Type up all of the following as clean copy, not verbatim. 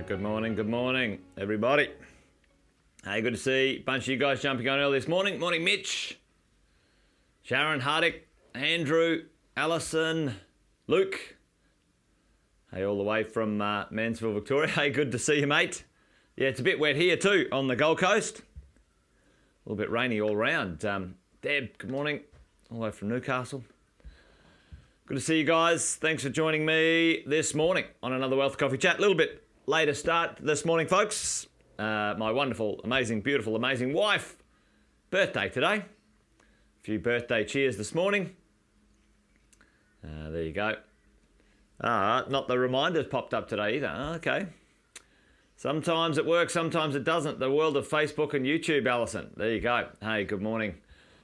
Good morning, everybody. Hey, good to see a bunch of you guys jumping on early this morning. Morning, Mitch, Sharon, Hardick, Andrew, Alison, Luke. Hey, all the way from Mansfield, Victoria. Hey, good to see you, mate. Yeah, it's a bit wet here too on the Gold Coast. A little bit rainy all round. Deb, good morning, all the way from Newcastle. Good to see you guys. Thanks for joining me this morning on another Wealth Coffee Chat. A little bit later start this morning, folks. My wonderful, amazing, beautiful, amazing wife. Birthday today. A few birthday cheers this morning. There you go. Not the reminders popped up today either. Okay. Sometimes it works, sometimes it doesn't. The world of Facebook and YouTube, Alison. There you go. Hey, good morning,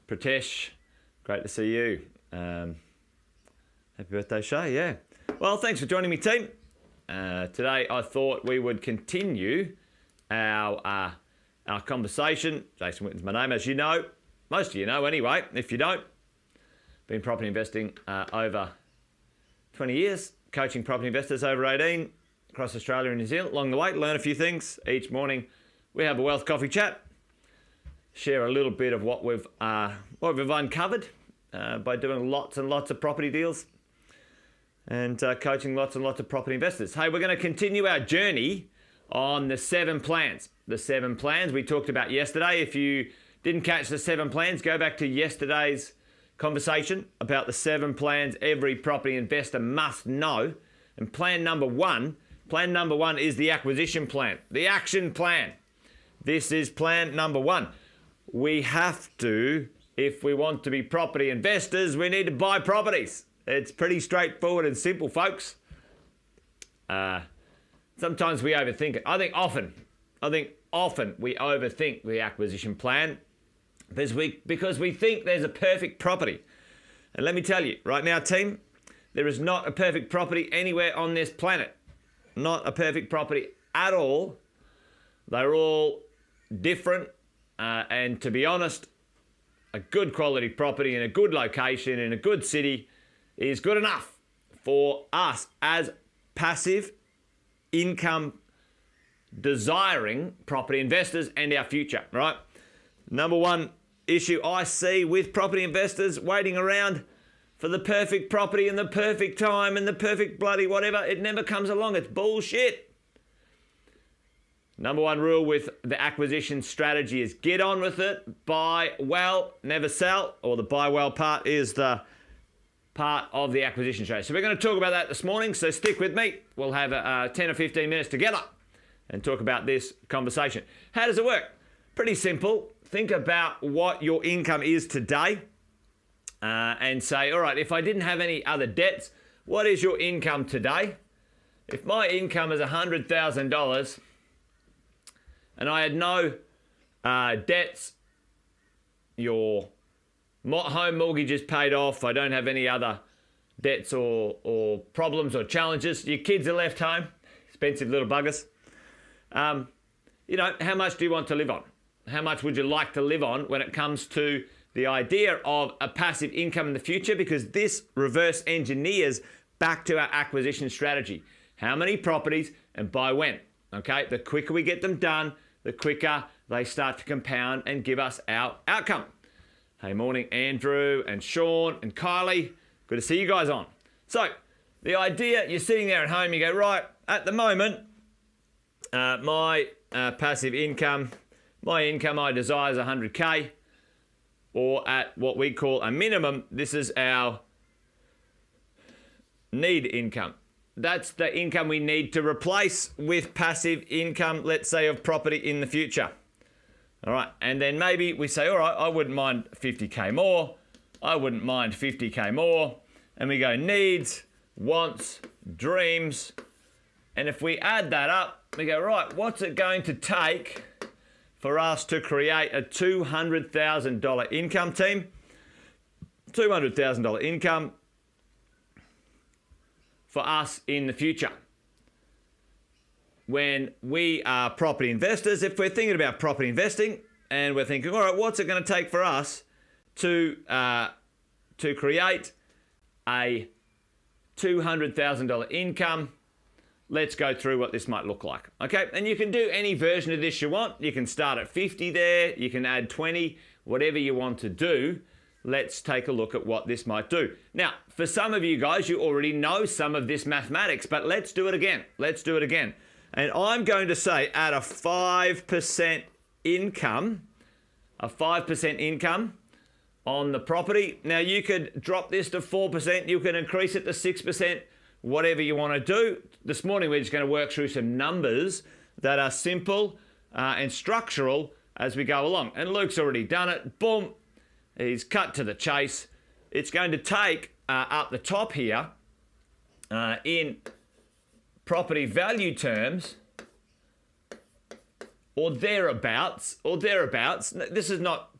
Pratesh. Great to see you. Happy birthday, Shay. Yeah. Well, thanks for joining me, team. Today, I thought we would continue our conversation. Jason Whitten's my name, as you know. Most of you know anyway. If you don't, been property investing over 20 years, coaching property investors over 18 across Australia and New Zealand. Along the way, learn a few things. Each morning, we have a Wealth Coffee Chat. Share a little bit of what we've uncovered by doing lots and lots of property deals and coaching lots and lots of property investors. Hey, we're going to continue our journey on the 7 plans. The 7 plans we talked about yesterday. If you didn't catch the 7 plans, go back to yesterday's conversation about the 7 plans every property investor must know. And plan number one is the acquisition plan, the action plan. This is plan number 1. We have to, if we want to be property investors, we need to buy properties. It's pretty straightforward and simple, folks. Sometimes we overthink it. I think often we overthink the acquisition plan because we think there's a perfect property. And let me tell you, right now, team, there is not a perfect property anywhere on this planet. Not a perfect property at all. They're all different. And to be honest, a good quality property in a good location in a good city is good enough for us as passive income desiring property investors and our future, right? Number one issue I see with property investors waiting around for the perfect property and the perfect time and the perfect bloody whatever, it never comes along. It's bullshit. Number one rule with the acquisition strategy is get on with it, buy well, never sell, or the buy well part is the part of the acquisition strategy. So we're going to talk about that this morning, so stick with me. We'll have 10 or 15 minutes together and talk about this conversation. How does it work? Pretty simple. Think about what your income is today and say, all right, if I didn't have any other debts, what is your income today? If my income is $100,000 and I had no debts, your home mortgage is paid off, I don't have any other debts or problems or challenges, your kids are left home, expensive little buggers. How much do you want to live on? How much would you like to live on when it comes to the idea of a passive income in the future? Because this reverse engineers back to our acquisition strategy. How many properties and by when? Okay, the quicker we get them done, the quicker they start to compound and give us our outcome. Hey, morning, Andrew and Sean and Kylie. Good to see you guys on. So, the idea, you're sitting there at home, you go, right, at the moment, my passive income, my income I desire is 100K, or at what we call a minimum, this is our need income. That's the income we need to replace with passive income, let's say, of property in the future. All right, and then maybe we say, all right, I wouldn't mind 50K more. I wouldn't mind 50K more. And we go needs, wants, dreams. And if we add that up, we go, right, what's it going to take for us to create a $200,000 income, team? $200,000 income for us in the future. When we are property investors, if we're thinking about property investing and we're thinking, all right, what's it going to take for us to create a $200,000 income let's go through what this might look like. Okay, and you can do any version of this you want. You can start at 50 there, you can add 20, whatever you want to do. Let's take a look at what this might do. Now, for some of you guys, you already know some of this mathematics, but let's do it again. Let's do it again. And I'm going to say at a 5% income, on the property. Now, you could drop this to 4%, you can increase it to 6%, whatever you want to do. This morning, we're just going to work through some numbers that are simple and structural as we go along. And Luke's already done it. Boom. He's cut to the chase. It's going to take up the top here in property value terms or thereabouts. This is not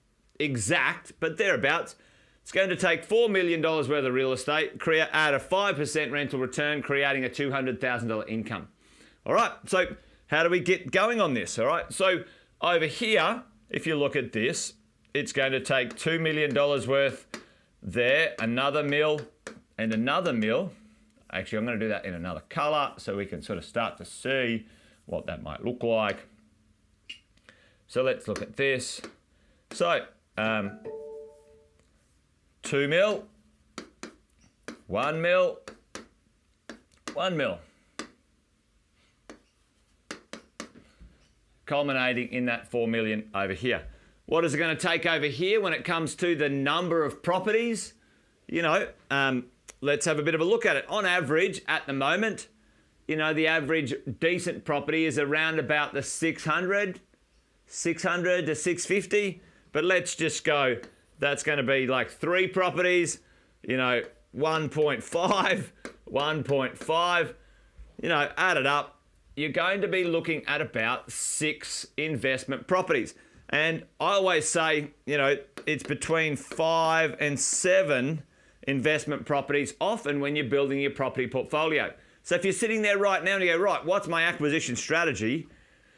exact, but thereabouts. It's going to take $4 million worth of real estate, add a 5% rental return, creating a $200,000 income. All right, so how do we get going on this? All right, so over here, if you look at this, it's going to take $2 million worth there, another mill, and another mill. Actually, I'm going to do that in another color so we can sort of start to see what that might look like. So let's look at this. So, 2 mil, 1 mil, 1 mil. Culminating in that 4 million over here. What is it going to take over here when it comes to the number of properties? You know, let's have a bit of a look at it. On average, at the moment, you know, the average decent property is around about the 600 to 650. But let's just go, that's going to be like 3 properties, you know, 1.5, you know, add it up. You're going to be looking at about 6 investment properties. And I always say, you know, it's between 5 and 7 investment properties often when you're building your property portfolio. So if you're sitting there right now and you go, right, what's my acquisition strategy?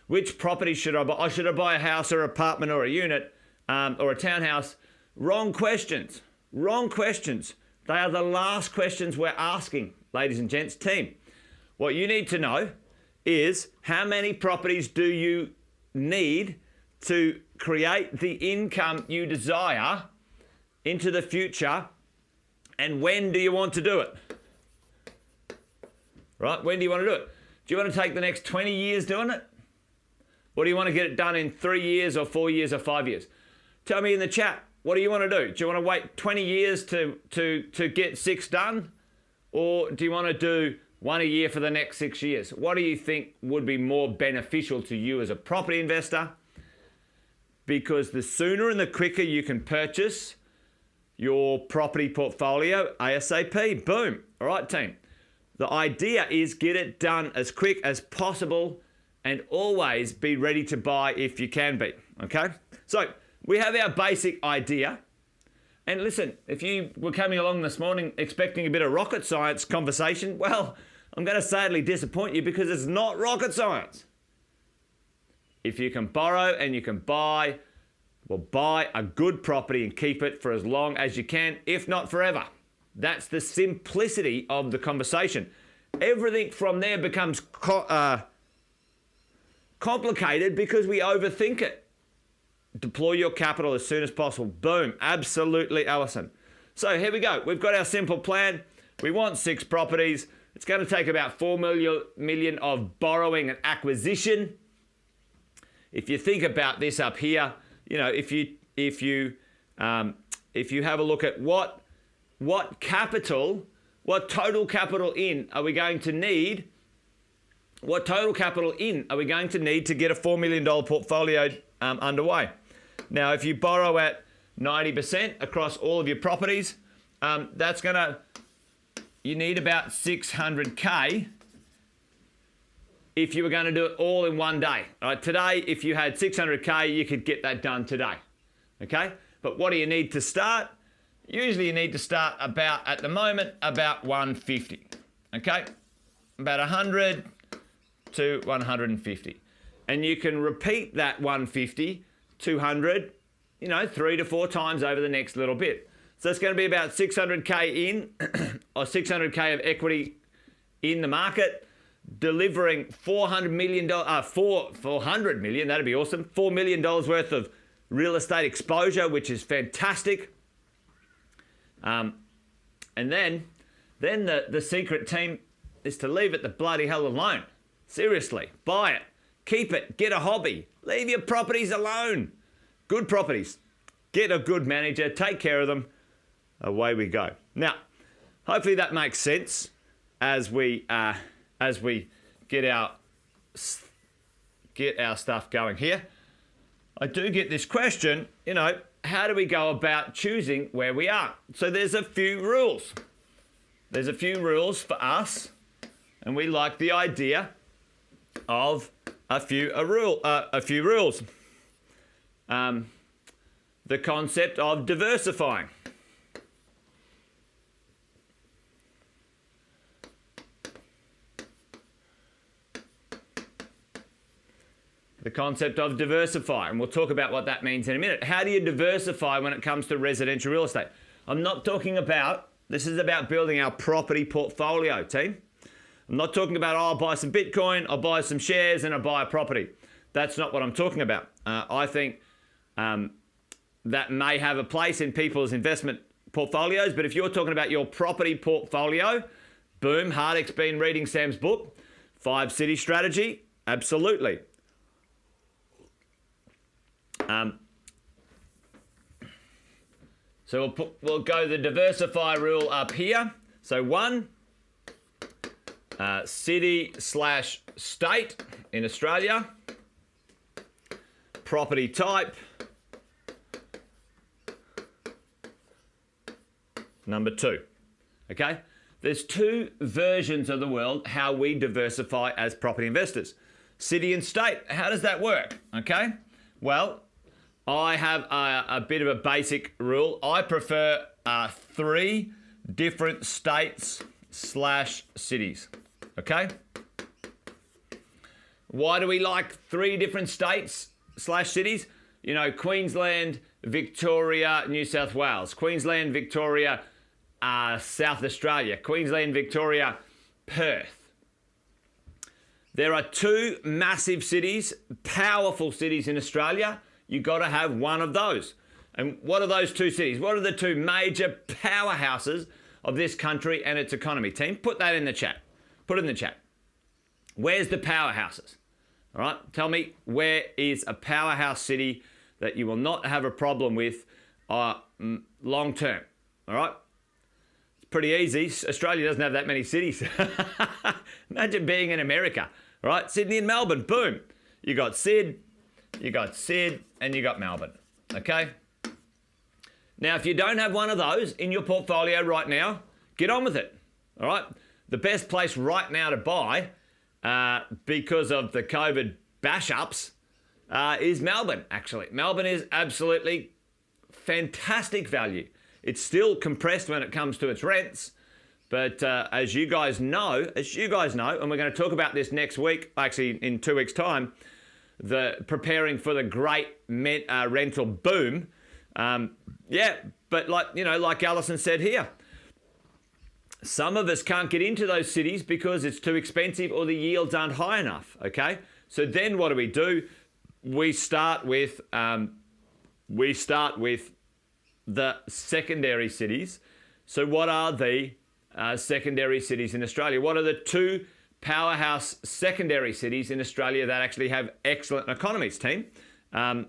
Which property should I buy? Should I buy a house or apartment or a unit or a townhouse? Wrong questions. Wrong questions. They are the last questions we're asking, ladies and gents, team. What you need to know is how many properties do you need to create the income you desire into the future, and when do you want to do it? Right? When do you want to do it? Do you want to take the next 20 years doing it? Or do you want to get it done in 3 years or 4 years or 5 years? Tell me in the chat, what do you want to do? Do you want to wait 20 years to get 6 done? Or do you want to do 1 a year for the next 6 years? What do you think would be more beneficial to you as a property investor? Because the sooner and the quicker you can purchase your property portfolio ASAP, boom. All right, team. The idea is get it done as quick as possible and always be ready to buy if you can be, okay? So we have our basic idea. And listen, if you were coming along this morning expecting a bit of rocket science conversation, well, I'm going to sadly disappoint you because it's not rocket science. If you can borrow and you can buy, well, buy a good property and keep it for as long as you can, if not forever. That's the simplicity of the conversation. Everything from there becomes complicated because we overthink it. Deploy your capital as soon as possible. Boom. Absolutely, Alison. So here we go. We've got our simple plan. We want 6 properties. It's going to take about 4 million of borrowing and acquisition. If you think about this up here, you know, if you have a look at what total capital in are we going to need? What total capital in are we going to need to get a $4 million portfolio underway? Now, if you borrow at 90% across all of your properties, you need about 600K if you were going to do it all in one day. All right, today, if you had 600K, you could get that done today. Okay? But what do you need to start? Usually you need to start at the moment, about 150. Okay? About 100 to 150. And you can repeat that 150, 200, 3 to 4 times over the next little bit. So it's going to be about 600K in or 600K of equity in the market. delivering $400 million, 400 million, that'd be awesome, $4 million worth of real estate exposure, which is fantastic. And then the secret team is to leave it the bloody hell alone. Seriously, buy it, keep it, get a hobby, leave your properties alone. Good properties, get a good manager, take care of them, away we go. Now, hopefully that makes sense as we get our stuff going here. I do get this question, how do we go about choosing where we are? So there's a few rules. There's a few rules for us, and we like the idea of a few rules. The concept of diversifying. The concept of diversify, and we'll talk about what that means in a minute. How do you diversify when it comes to residential real estate? I'm not talking about, this is about building our property portfolio, team. I'm not talking about, I'll buy some Bitcoin, I'll buy some shares, and I'll buy a property. That's not what I'm talking about. I think that may have a place in people's investment portfolios, but if you're talking about your property portfolio, boom, Hardek's been reading Sam's book, 5 City Strategy, absolutely. So we'll go the diversify rule up here. So 1, city/state in Australia, property type, number 2. Okay, there's 2 versions of the world how we diversify as property investors. City and state, how does that work? Okay, well, I have a bit of a basic rule. I prefer 3 different states/cities. Okay? Why do we like 3 different states/cities? Queensland, Victoria, New South Wales. Queensland, Victoria, South Australia. Queensland, Victoria, Perth. There are 2 massive cities, powerful cities in Australia. You've got to have one of those. And what are those 2 cities? What are the 2 major powerhouses of this country and its economy? Team, put that in the chat. Put it in the chat. Where's the powerhouses? All right, tell me, where is a powerhouse city that you will not have a problem with long term? All right, it's pretty easy. Australia doesn't have that many cities. Imagine being in America. All right, Sydney and Melbourne, boom. You got Sid, and you got Melbourne, okay? Now, if you don't have one of those in your portfolio right now, get on with it, all right? The best place right now to buy, because of the COVID bash-ups, is Melbourne, actually. Melbourne is absolutely fantastic value. It's still compressed when it comes to its rents, but as you guys know, and we're going to talk about this next week, actually in 2 weeks' time, preparing for the great rental boom. But like Alison said here, some of us can't get into those cities because it's too expensive or the yields aren't high enough. Okay, so then what do? We start with the secondary cities. So what are the secondary cities in Australia? What are the 2 powerhouse secondary cities in Australia that actually have excellent economies, team? Tell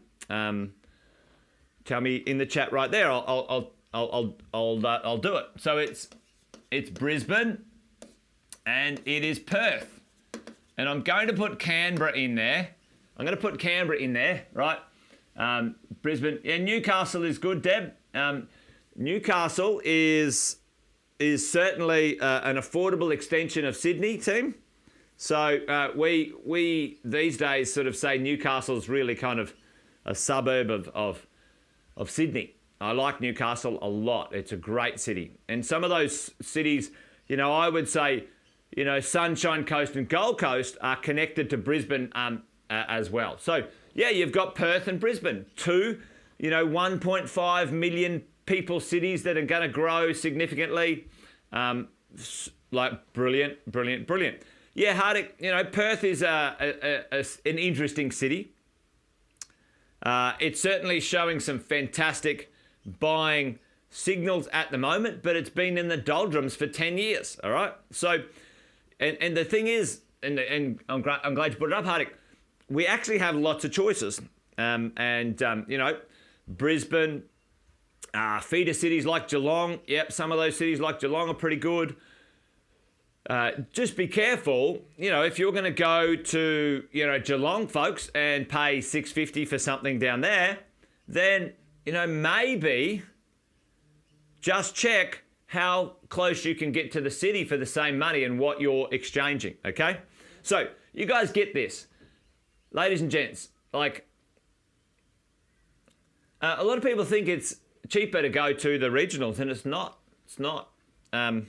me in the chat right there. I'll do it. So it's Brisbane and it is Perth, and I'm going to put Canberra in there. Right? Brisbane and Newcastle is good, Deb. Newcastle is certainly an affordable extension of Sydney, team. So we these days sort of say Newcastle's really kind of a suburb of Sydney. I like Newcastle a lot. It's a great city. And some of those cities, I would say, Sunshine Coast and Gold Coast are connected to Brisbane as well. So, yeah, you've got Perth and Brisbane, 2, 1.5 million people cities that are going to grow significantly. Brilliant. yeah, Hardick, Perth is an interesting city. It's certainly showing some fantastic buying signals at the moment, but it's been in the doldrums for 10 years, all right? So, and the thing is, and I'm glad you put it up, Hardick, we actually have lots of choices. Brisbane, feeder cities like Geelong, yep, some of those cities like Geelong are pretty good. Just be careful, if you're going to go to, Geelong, folks, and pay $650 for something down there, then, maybe just check how close you can get to the city for the same money and what you're exchanging, okay? So, you guys get this. Ladies and gents, like, a lot of people think it's cheaper to go to the regionals, and it's not. It's not. Yeah,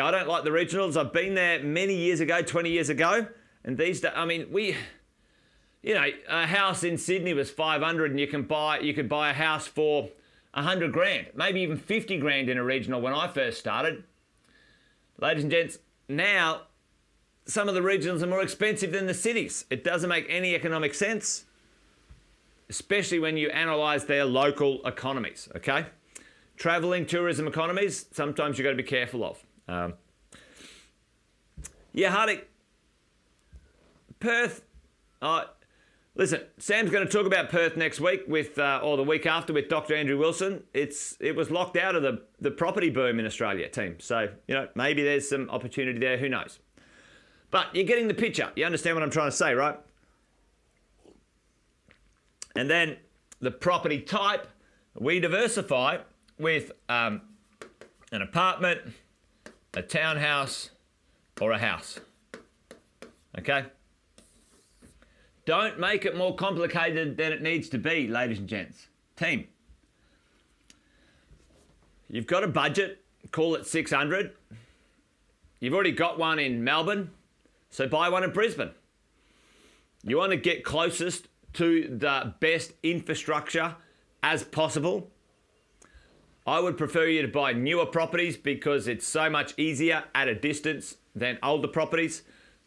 I don't like the regionals. I've been there many years ago, 20 years ago, and these days, I mean, a house in Sydney was 500, and you could buy a house for 100 grand, maybe even 50 grand in a regional when I first started. Ladies and gents, now some of the regionals are more expensive than the cities. It doesn't make any economic sense, especially when you analyse their local economies, okay? Travelling tourism economies, sometimes you've got to be careful of. Hardick, Perth, listen, Sam's going to talk about Perth next week or the week after with Dr. Andrew Wilson. It was locked out of the property boom in Australia, team. So, maybe there's some opportunity there, who knows. But you're getting the picture. You understand what I'm trying to say, right? And then the property type, we diversify with an apartment, a townhouse, or a house. Okay? Don't make it more complicated than it needs to be, ladies and gents. Team. You've got a budget, call it 600. You've already got one in Melbourne, so buy one in Brisbane. You want to get closest to the best infrastructure as possible. I would prefer you to buy newer properties because it's so much easier at a distance than older properties.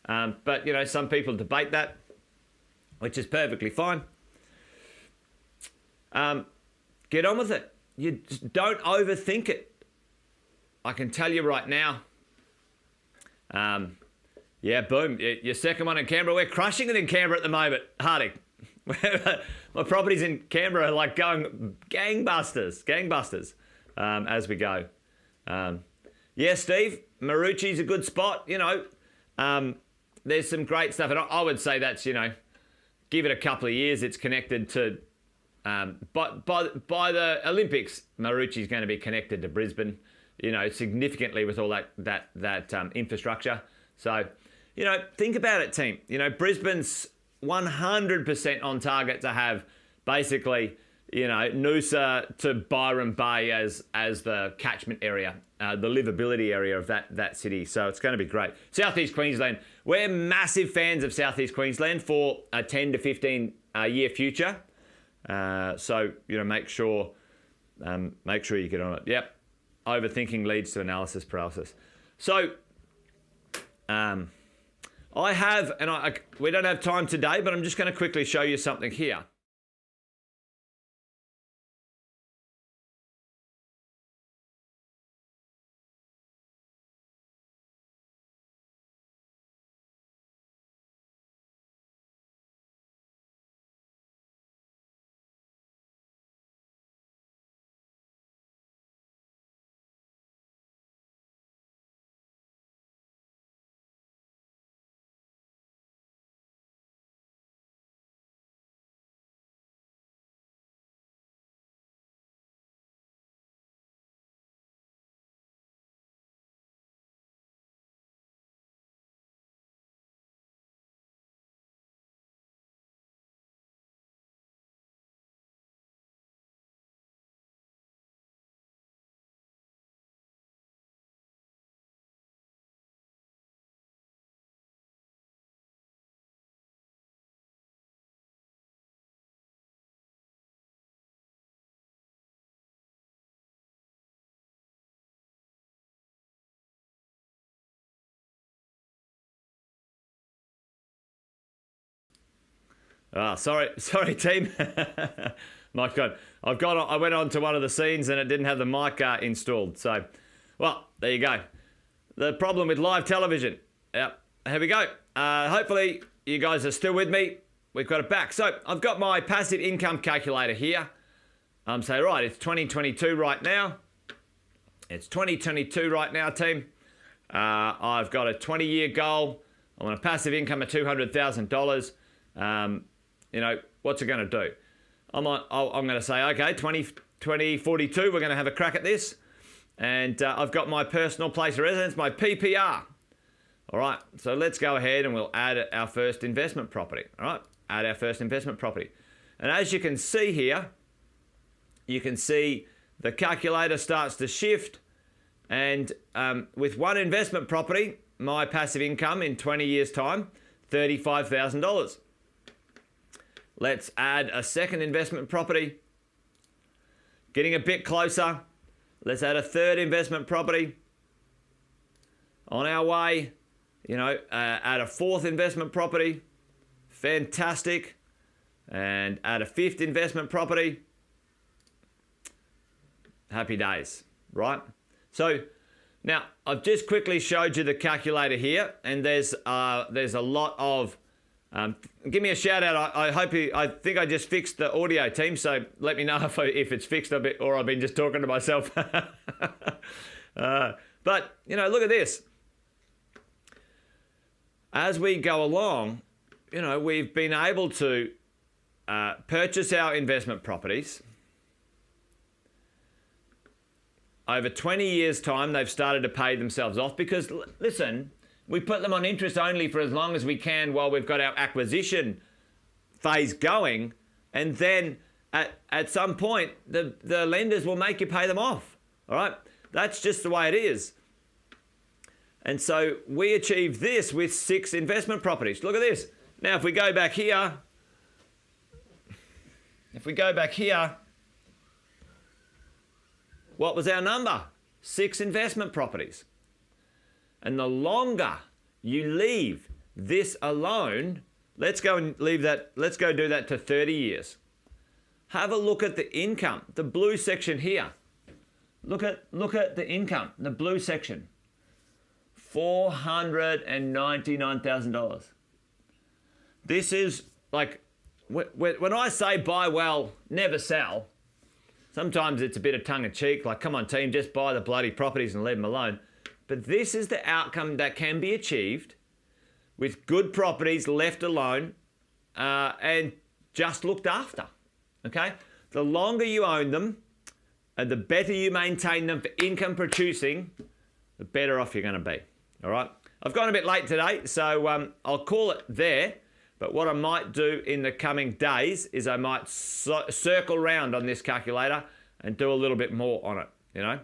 But, some people debate that, which is perfectly fine. Get on with it. You just don't overthink it. I can tell you right now. Boom. Your second one in Canberra. We're crushing it in Canberra at the moment, Hardick. My properties in Canberra are like going gangbusters as we go. Steve, Maroochy's a good spot. There's some great stuff, and I would say that's give it a couple of years. It's connected to, but by the Olympics, Maroochy's going to be connected to Brisbane, significantly with all that infrastructure. So, think about it, team. Brisbane's 100% on target to have basically, Noosa to Byron Bay as the catchment area, the livability area of that city. So it's going to be great. Southeast Queensland, we're massive fans of Southeast Queensland for a 10 to 15 year future. So make sure you get on it. Yep, overthinking leads to analysis paralysis. So. I have, and we don't have time today, but I'm just going to quickly show you something here. Sorry, team. My God, I went on to one of the scenes and it didn't have the mic installed. So, well, there you go. The problem with live television. Yep, here we go. Hopefully you guys are still with me. We've got it back. So I've got my passive income calculator here. So right, it's 2022 right now. It's 2022 right now, team. I've got a 20-year goal. I want a passive income of $200,000. You know, what's it going to do? I'm going to say, okay, 2042, we're going to have a crack at this. And I've got my personal place of residence, my PPR. All right, so let's go ahead and we'll add our first investment property. All right, add our first investment property. And as you can see here, you can see the calculator starts to shift. And with one investment property, my passive income in 20 years' time, $35,000. Let's add a second investment property. Getting a bit closer. Let's add a third investment property. On our way, you know, add a fourth investment property. Fantastic. And add a fifth investment property. Happy days, right? So now I've just quickly showed you the calculator here, and there's a lot of. Give me a shout out. I think I just fixed the audio, team. So let me know if it's fixed a bit or I've been just talking to myself. But you know, look at this. As we go along, you know, we've been able to purchase our investment properties. Over 20 years' time, they've started to pay themselves off because, listen, we put them on interest only for as long as we can while we've got our acquisition phase going. And then at some point, the lenders will make you pay them off. All right? That's just the way it is. And so we achieved this with 6 investment properties. Look at this. Now, if we go back here, what was our number? 6 investment properties. And the longer you leave this alone, let's go and leave that, let's go do that to 30 years. Have a look at the income, the blue section here. Look at the income, the blue section. $499,000. This is like, when I say buy well, never sell, sometimes it's a bit of tongue-in-cheek, like, come on, team, just buy the bloody properties and leave them alone. But this is the outcome that can be achieved with good properties left alone and just looked after, okay? The longer you own them and the better you maintain them for income producing, the better off you're going to be, all right? I've gone a bit late today, so I'll call it there. But what I might do in the coming days is I might circle around on this calculator and do a little bit more on it, you know.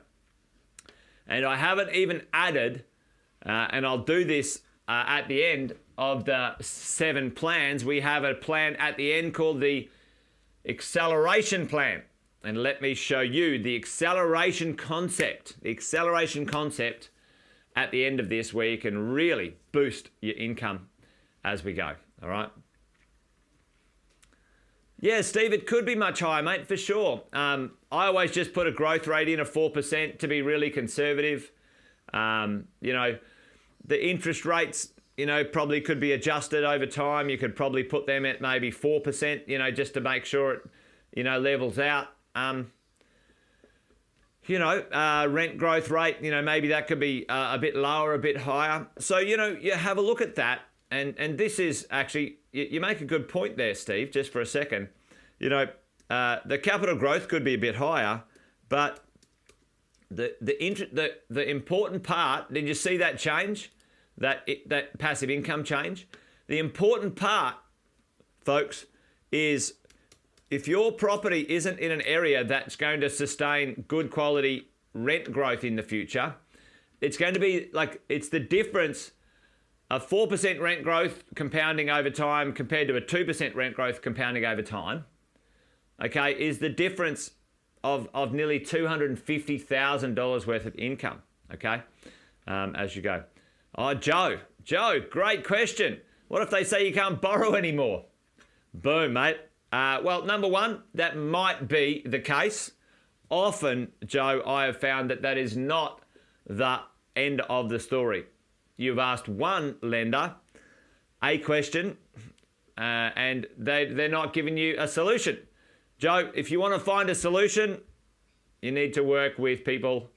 And I haven't even added, and I'll do this at the end of the 7 plans. We have a plan at the end called the acceleration plan. And let me show you the acceleration concept. The acceleration concept at the end of this, where you can really boost your income as we go. All right. Yeah, Steve, it could be much higher, mate, for sure. I always just put a growth rate in of 4% to be really conservative. You know, the interest rates, you know, probably could be adjusted over time. You could probably put them at maybe 4%, you know, just to make sure it, you know, levels out. You know, rent growth rate, you know, maybe that could be a bit lower, a bit higher. So, you know, you have a look at that. And this is actually, you make a good point there, Steve, just for a second. You know, the capital growth could be a bit higher, but the important part, did you see that change? That passive income change? The important part, folks, is if your property isn't in an area that's going to sustain good quality rent growth in the future, it's going to be like, it's the difference of 4% rent growth compounding over time compared to a 2% rent growth compounding over time, okay, is the difference of nearly $250,000 worth of income, okay, as you go. Oh, Joe, great question. What if they say you can't borrow anymore? Boom, mate. Well, number one, that might be the case. Often, Joe, I have found that is not the end of the story. You've asked one lender a question and they're not giving you a solution. Joe, if you want to find a solution, you need to work with people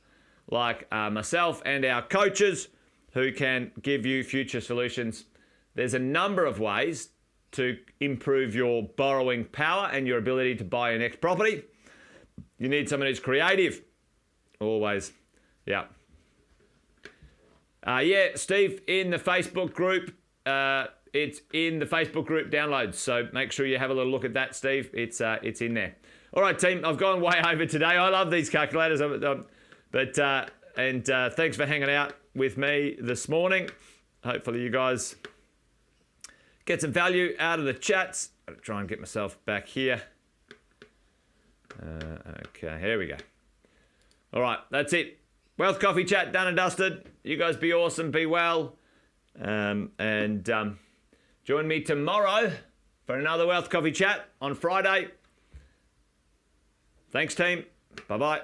like myself and our coaches who can give you future solutions. There's a number of ways to improve your borrowing power and your ability to buy your next property. You need someone who's creative. Always. Yeah. Steve, in the Facebook group, it's in the Facebook group downloads. So make sure you have a little look at that, Steve. It's in there. All right, team, I've gone way over today. I love these calculators. Thanks for hanging out with me this morning. Hopefully you guys get some value out of the chats. I'll try and get myself back here. Okay, here we go. All right, that's it. Wealth Coffee Chat done and dusted. You guys be awesome, be well. Join me tomorrow for another Wealth Coffee Chat on Friday. Thanks, team. Bye-bye.